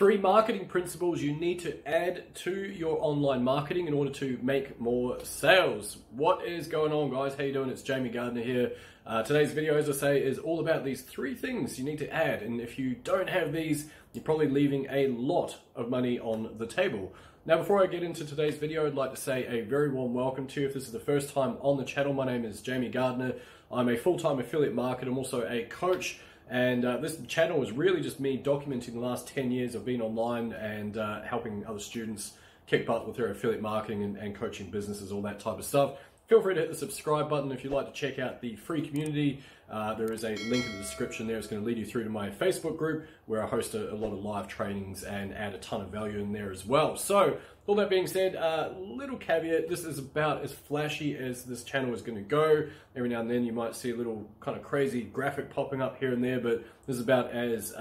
3 marketing principles you need to add to your online marketing in order to make more sales. What is going on, guys? How you doing? It's Jamie Gardner here. Today's video, as I say, is all about these 3 things you need to add. And if you don't have these, you're probably leaving a lot of money on the table. Now, before I get into today's video, I'd like to say a very warm welcome to you. If this is the first time on the channel, my name is Jamie Gardner. I'm a full-time affiliate marketer. I'm also a coach. And this channel is really just me documenting the last 10 years of being online and helping other students kick butt with their affiliate marketing and coaching businesses, all that type of stuff. Feel free to hit the subscribe button if you'd like to check out the free community. There is a link in the description there. It's going to lead you through to my Facebook group where I host a lot of live trainings and add a ton of value in there as well. So, all that being said, little caveat, this is about as flashy as this channel is going to go. Every now and then you might see a little kind of crazy graphic popping up here and there, but this is about as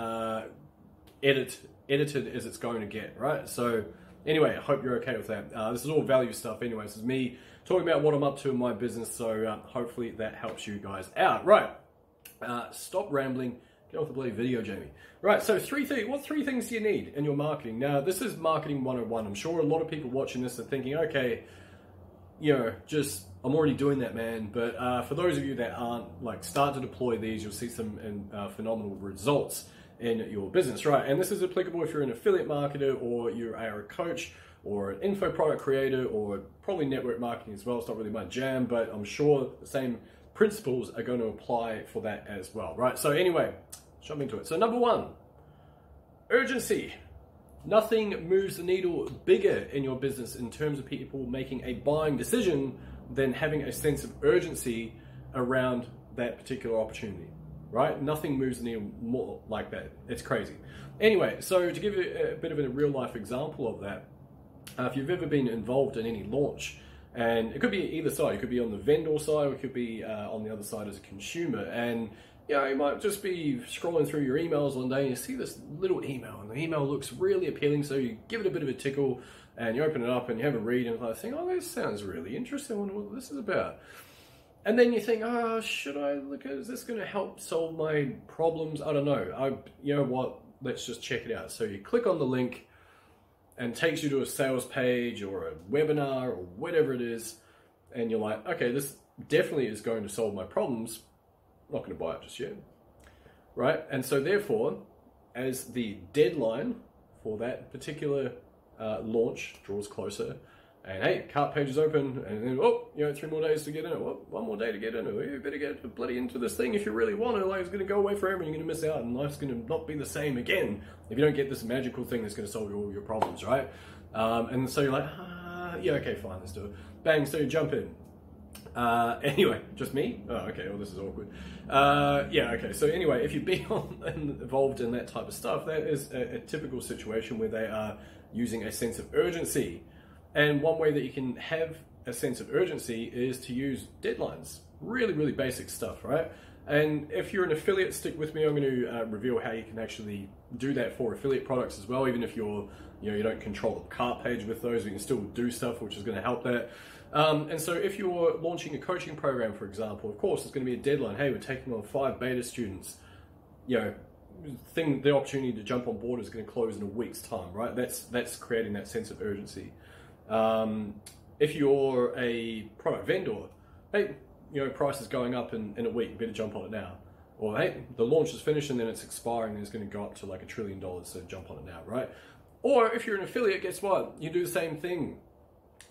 edited as it's going to get, right? So anyway, I hope you're okay with that. This is all value stuff anyway. This is me talking about what I'm up to in my business, so hopefully that helps you guys out. Right, stop rambling. Get off the bloody video, Jamie. Right, so what 3 things do you need in your marketing? Now, this is marketing 101. I'm sure a lot of people watching this are thinking, okay, you know, I'm already doing that, man. But for those of you that aren't, like, start to deploy these, you'll see some phenomenal results in your business, right? And this is applicable if you're an affiliate marketer or you are a coach or an info product creator or probably network marketing as well. It's not really my jam, but I'm sure the same principles are going to apply for that as well, right? So anyway, jump into it. So number 1, urgency. Nothing moves the needle bigger in your business in terms of people making a buying decision than having a sense of urgency around that particular opportunity, right? Nothing moves the needle more like that. It's crazy. Anyway, so to give you a bit of a real life example of that, if you've ever been involved in any launch, and it could be either side, it could be on the vendor side, or it could be on the other side as a consumer, and you know, you might just be scrolling through your emails one day and you see this little email, and the email looks really appealing, so you give it a bit of a tickle, and you open it up and you have a read, and you think, oh, this sounds really interesting, I wonder what this is about. And then you think, oh, should I look at, is this going to help solve my problems? I don't know. You know what, let's just check it out. So you click on the link, and takes you to a sales page or a webinar or whatever it is, and you're like, okay, this definitely is going to solve my problems. I'm not going to buy it just yet, right? And so therefore, as the deadline for that particular launch draws closer, and hey, cart page is open, and then, oh, you know, 3 more days to get in it. Well, 1 more day to get in it. You better get bloody into this thing if you really want it. Like, it's going to go away forever, and you're going to miss out, and life's going to not be the same again if you don't get this magical thing that's going to solve all your problems, right? And so you're like, yeah, okay, fine, let's do it. Bang, so you jump in. Anyway, just me? Oh, okay, well, this is awkward. Yeah, okay, so anyway, if you've been involved in that type of stuff, that is a typical situation where they are using a sense of urgency. And one way that you can have a sense of urgency is to use deadlines. Really, really basic stuff, right? And if you're an affiliate, stick with me. I'm going to reveal how you can actually do that for affiliate products as well. Even if you don't control the cart page with those, you can still do stuff, which is going to help that. And so if you're launching a coaching program, for example, of course, there's going to be a deadline. Hey, we're taking on 5 beta students. You know, the opportunity to jump on board is going to close in a week's time, right? That's creating that sense of urgency. If you're a product vendor, hey, you know, price is going up in a week, you better jump on it now. Or hey, the launch is finished and then it's expiring and it's going to go up to like $1 trillion, so jump on it now, right? Or if you're an affiliate, guess what? You do the same thing.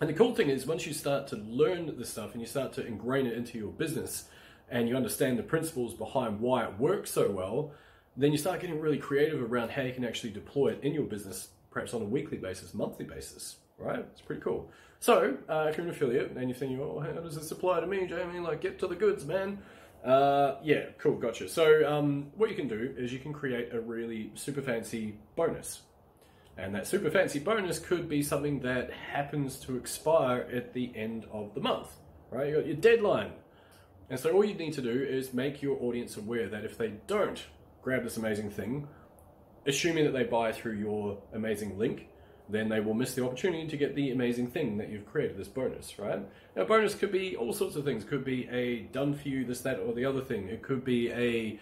And the cool thing is, once you start to learn this stuff and you start to ingrain it into your business and you understand the principles behind why it works so well, then you start getting really creative around how you can actually deploy it in your business, perhaps on a weekly basis, monthly basis. Right? It's pretty cool. So, if you're an affiliate and you're thinking, oh, how does this apply to me, Jamie? Like, get to the goods, man. Yeah, cool, gotcha. So, what you can do is you can create a really super fancy bonus. And that super fancy bonus could be something that happens to expire at the end of the month, right? You got your deadline. And so all you need to do is make your audience aware that if they don't grab this amazing thing, assuming that they buy through your amazing link, then they will miss the opportunity to get the amazing thing that you've created, this bonus, right? Now, bonus could be all sorts of things. It could be a done for you, this, that, or the other thing. It could be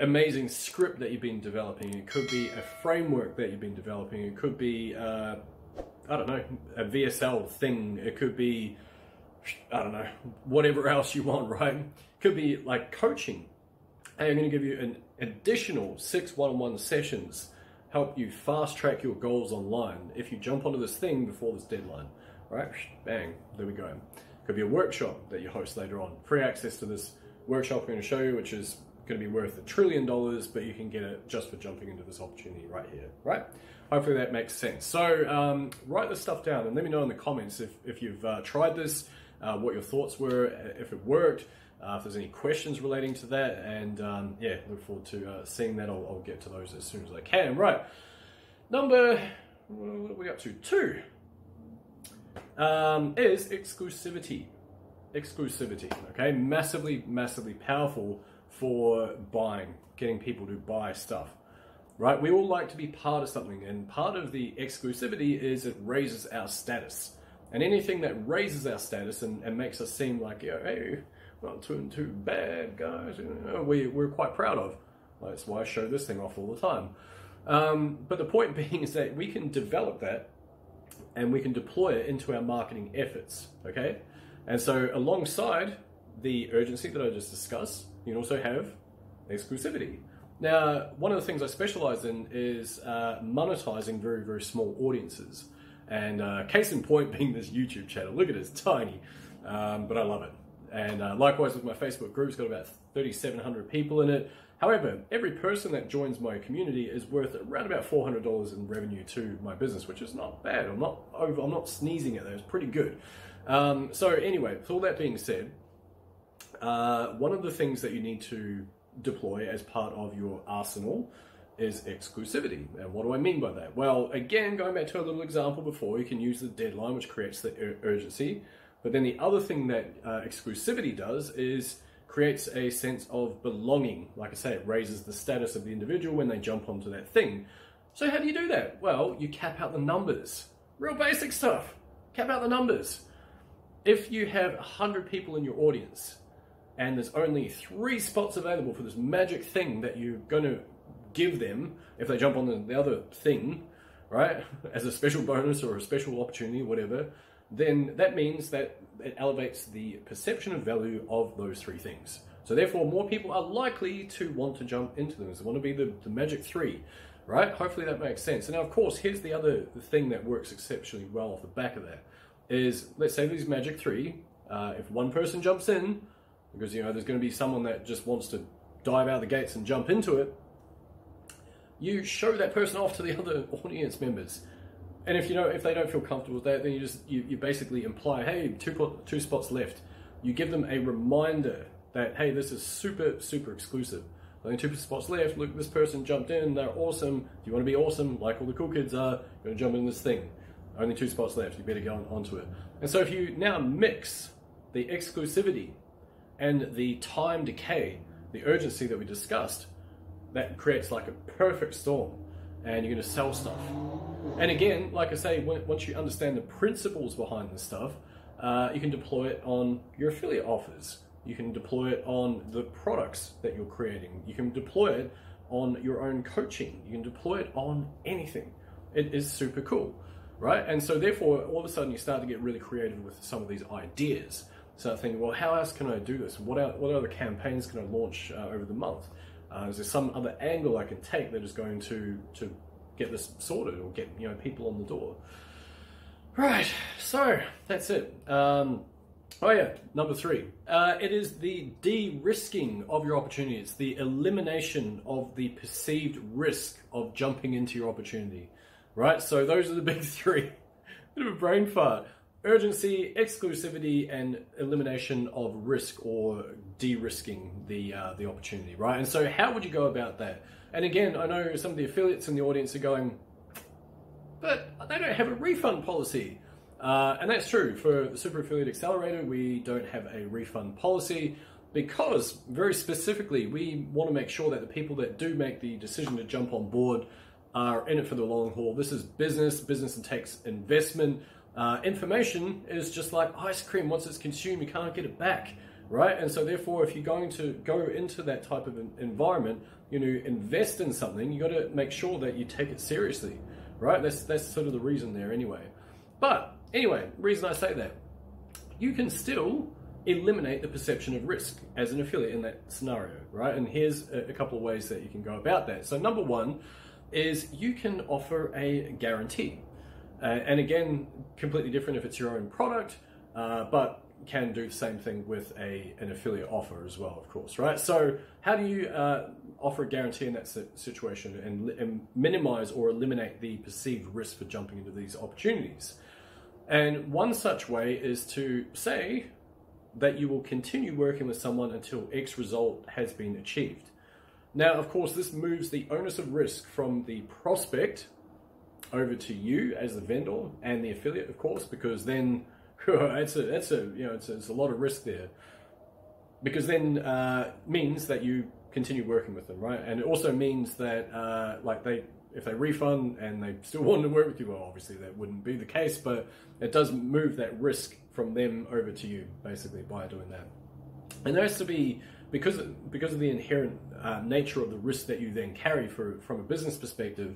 amazing script that you've been developing. It could be a framework that you've been developing. It could be, I don't know, a VSL thing. It could be, I don't know, whatever else you want, right? It could be like coaching. Hey, I'm going to give you an additional 6 one-on-one sessions, help you fast track your goals online if you jump onto this thing before this deadline, right? Bang, there we go. Could be a workshop that you host later on. Free access to this workshop I'm going to show you, which is going to be worth $1 trillion, but you can get it just for jumping into this opportunity right here, right? Hopefully that makes sense. So write this stuff down and let me know in the comments if you've tried this, what your thoughts were, if it worked, if there's any questions relating to that, and yeah, look forward to seeing that. I'll get to those as soon as I can. Right, what are we up to? 2 is exclusivity. Exclusivity, okay? Massively, massively powerful for buying, getting people to buy stuff, right? We all like to be part of something, and part of the exclusivity is it raises our status. And anything that raises our status and makes us seem like, hey, not too bad, guys, we're quite proud of. That's why I show this thing off all the time. But the point being is that we can develop that and we can deploy it into our marketing efforts, okay? And so alongside the urgency that I just discussed, you can also have exclusivity. Now, one of the things I specialize in is monetizing very, very small audiences. And case in point being this YouTube channel. Look at it, it's tiny, but I love it. And likewise with my Facebook group, it's got about 3,700 people in it. However, every person that joins my community is worth around about $400 in revenue to my business, which is not bad. I'm not sneezing at that, it's pretty good. So anyway, with all that being said, one of the things that you need to deploy as part of your arsenal is exclusivity. And what do I mean by that? Well, again, going back to a little example before, you can use the deadline, which creates the urgency. But then the other thing that exclusivity does is creates a sense of belonging. Like I say, it raises the status of the individual when they jump onto that thing. So how do you do that? Well, you cap out the numbers. Real basic stuff. Cap out the numbers. If you have 100 people in your audience and there's only 3 spots available for this magic thing that you're going to give them if they jump on the other thing, right, as a special bonus or a special opportunity, whatever, then that means that it elevates the perception of value of those 3 things. So therefore, more people are likely to want to jump into them. They want to be the magic 3, right? Hopefully that makes sense. And now, of course, here's the other thing that works exceptionally well off the back of that is, let's say these magic 3, if one person jumps in, because, you know, there's going to be someone that just wants to dive out of the gates and jump into it, you show that person off to the other audience members. And if they don't feel comfortable with that, then you basically imply, hey, two spots left. You give them a reminder that, hey, this is super, super exclusive. Only 2 spots left. Look, this person jumped in. They're awesome. If you want to be awesome, like all the cool kids are, you're going to jump in this thing. Only 2 spots left. You better get onto it. And so if you now mix the exclusivity and the time decay, the urgency that we discussed, that creates like a perfect storm, and you're going to sell stuff. And again, like I say, once you understand the principles behind this stuff, you can deploy it on your affiliate offers. You can deploy it on the products that you're creating. You can deploy it on your own coaching. You can deploy it on anything. It is super cool, right? And so therefore, all of a sudden you start to get really creative with some of these ideas. Start thinking, well, how else can I do this? What other campaigns can I launch over the month? Is there some other angle I can take that is going to get this sorted or get people on the door? Right, so that's it. Oh yeah, number 3. It is the de-risking of your opportunity. It's the elimination of the perceived risk of jumping into your opportunity. Right, so those are the big 3. Bit of a brain fart. Urgency, exclusivity, and elimination of risk, or de-risking the opportunity, right? And so how would you go about that? And again, I know some of the affiliates in the audience are going, but they don't have a refund policy. And that's true. For the Super Affiliate Accelerator, we don't have a refund policy because, very specifically, we want to make sure that the people that do make the decision to jump on board are in it for the long haul. This is business. Business takes investment. Information is just like ice cream. Once it's consumed, you can't get it back, right? And so therefore, if you're going to go into that type of environment, invest in something, you got to make sure that you take it seriously, right? That's sort of the reason there anyway. But anyway, reason I say that, you can still eliminate the perception of risk as an affiliate in that scenario, right? And here's a couple of ways that you can go about that. So number one is you can offer a guarantee. And again, completely different if it's your own product, but can do the same thing with an affiliate offer as well, of course, right? So how do you offer a guarantee in that situation and minimize or eliminate the perceived risk for jumping into these opportunities? And one such way is to say that you will continue working with someone until X result has been achieved. Now, of course, this moves the onus of risk from the prospect over to you as the vendor and the affiliate, of course, because then it's a lot of risk there. Because then means that you continue working with them, right? And it also means that if they refund and they still want to work with you, well, obviously that wouldn't be the case, but it does move that risk from them over to you, basically, by doing that. And there has to be, because of the inherent nature of the risk that you then carry from a business perspective,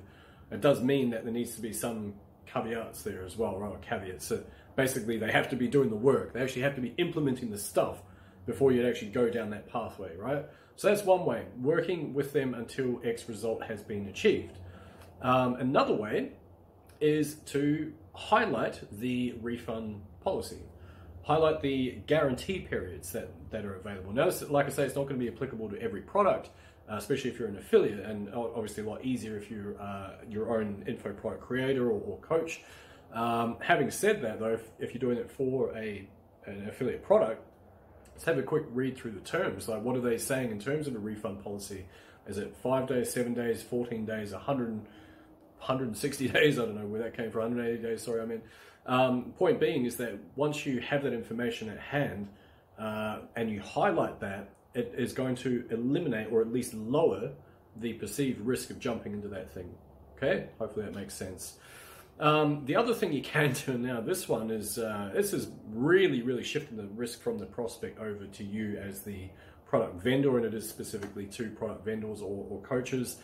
it does mean that there needs to be some caveats there as well, right? Or caveats. So basically, they have to be doing the work. They actually have to be implementing the stuff before you'd actually go down that pathway, right? So that's one way, working with them until X result has been achieved. Another way is to highlight the refund policy, highlight the guarantee periods that are available. Now, like I say, it's not going to be applicable to every product, especially if you're an affiliate, and obviously a lot easier if you're your own info product creator or coach. Having said that, though, if you're doing it for an affiliate product, let's have a quick read through the terms. Like, what are they saying in terms of a refund policy? Is it 5 days, 7 days, 14 days, 160 days? I don't know where that came from, 180 days, sorry, I mean. Point being is that once you have that information at hand and you highlight that, it is going to eliminate or at least lower the perceived risk of jumping into that thing. Okay, hopefully that makes sense. The other thing you can do now, this is really shifting the risk from the prospect over to you as the product vendor, and it is specifically to product vendors or coaches.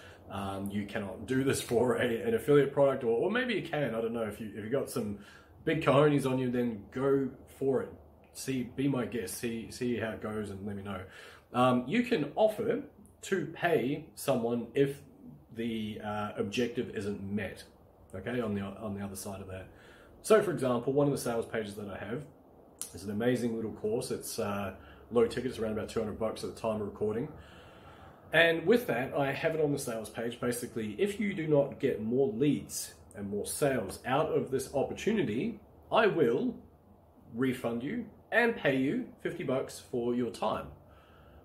You cannot do this for an affiliate product, or maybe you can. I don't know. If you got some big cojones on you, then go for it. Be my guest. See how it goes, and let me know. You can offer to pay someone if the objective isn't met. Okay, on the other side of that. So, for example, one of the sales pages that I have is an amazing little course. It's low tickets, around about $200 at the time of recording. And with that, I have it on the sales page. Basically, if you do not get more leads and more sales out of this opportunity, I will refund you and pay you $50 for your time.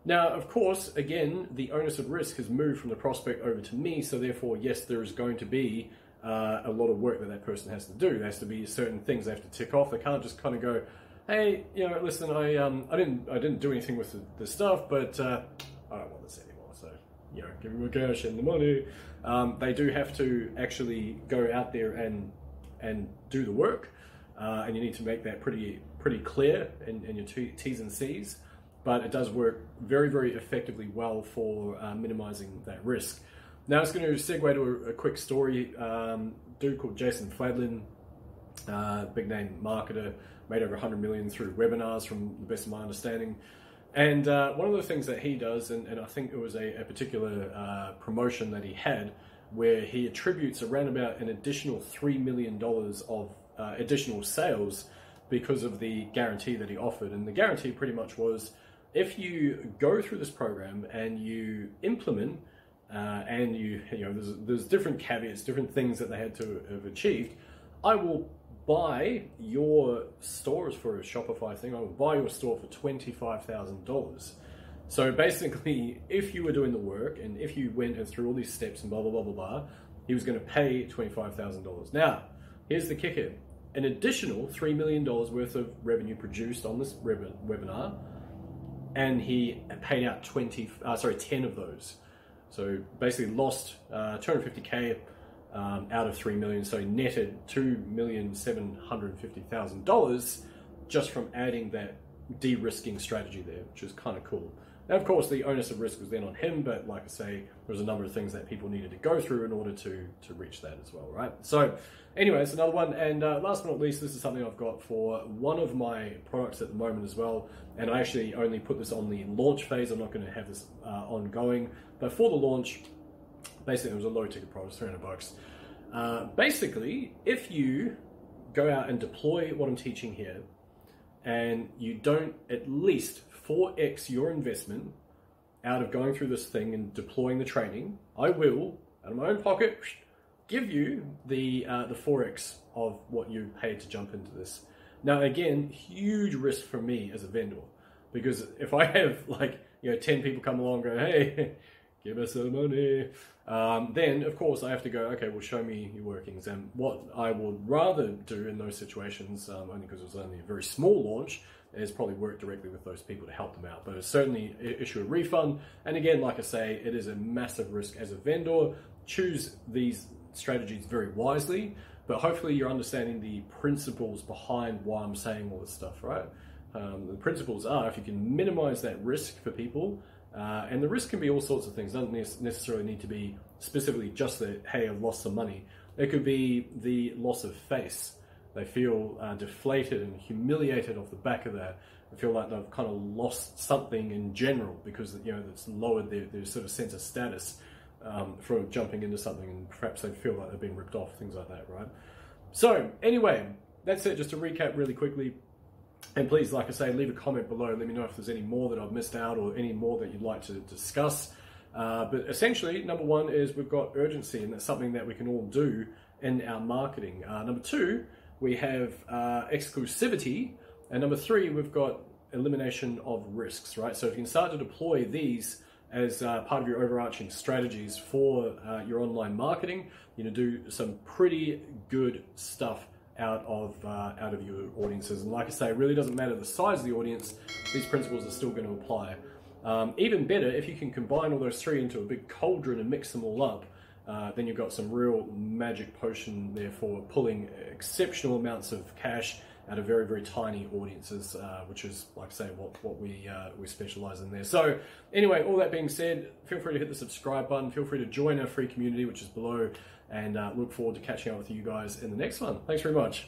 Now, of course, again, the onus of risk has moved from the prospect over to me. So therefore, yes, there is going to be a lot of work that person has to do. There has to be certain things they have to tick off. They can't just kind of go, hey, listen, I didn't do anything with the stuff, but I don't want this anymore. So, give me my cash and the money. They do have to actually go out there and do the work, and you need to make that pretty clear in your T's and C's. But it does work very effectively well for minimizing that risk. Now it's going to segue to a quick story. Dude called Jason Fladlin, big name marketer, made over 100 million through webinars from the best of my understanding. And one of the things that he does, and I think it was a particular promotion that he had, where he attributes around about an additional $3 million of additional sales because of the guarantee that he offered. And the guarantee pretty much was, if you go through this program and you implement and there's different caveats, different things that they had to have achieved, I will buy your stores for a Shopify thing. I will buy your store for $25,000. So basically, if you were doing the work and if you went through all these steps and blah, blah, blah, blah, blah, he was going to pay $25,000. Now, here's the kicker. An additional $3 million worth of revenue produced on this webinar, and he paid out 10 of those. So basically lost $250K out of $3 million, so he netted $2,750,000 just from adding that de-risking strategy there, which is kind of cool. Now, of course, the onus of risk was then on him, but like I say, there was a number of things that people needed to go through in order to reach that as well, right? So anyway, it's another one. And last but not least, this is something I've got for one of my products at the moment as well. And I actually only put this on the launch phase. I'm not going to have this ongoing. But for the launch, basically, it was a low ticket product, $300. Basically, if you go out and deploy what I'm teaching here, and you don't at least 4x your investment out of going through this thing and deploying the training, I will, out of my own pocket, give you the 4x of what you paid to jump into this. Now, again, huge risk for me as a vendor, because if I have 10 people come along and go, hey, give us some money, then of course I have to go, okay, well, show me your workings. And what I would rather do in those situations, only because it was only a very small launch, is probably work directly with those people to help them out. But it's certainly issue a refund. And again, like I say, it is a massive risk as a vendor. Choose these strategies very wisely, but hopefully you're understanding the principles behind why I'm saying all this stuff, right? The principles are, if you can minimize that risk for people, and the risk can be all sorts of things. It doesn't necessarily need to be specifically just that, hey, I've lost some money. It could be the loss of face. They feel deflated and humiliated off the back of that. They feel like they've kind of lost something in general because it's lowered their sort of sense of status from jumping into something, and perhaps they feel like they've been ripped off, things like that, right? So anyway, that's it. Just to recap really quickly. And please, like I say, leave a comment below. Let me know if there's any more that I've missed out or any more that you'd like to discuss. But essentially, number one is we've got urgency, and that's something that we can all do in our marketing. Number two, we have exclusivity. And number three, we've got elimination of risks, right? So if you can start to deploy these as part of your overarching strategies for your online marketing, do some pretty good stuff out of your audiences. And like I say, it really doesn't matter the size of the audience, these principles are still going to apply. Even better, if you can combine all those three into a big cauldron and mix them all up, then you've got some real magic potion there for pulling exceptional amounts of cash out of very, very tiny audiences, which is, like I say, what we specialize in there. So anyway, all that being said, feel free to hit the subscribe button, feel free to join our free community, which is below, and look forward to catching up with you guys in the next one. Thanks very much.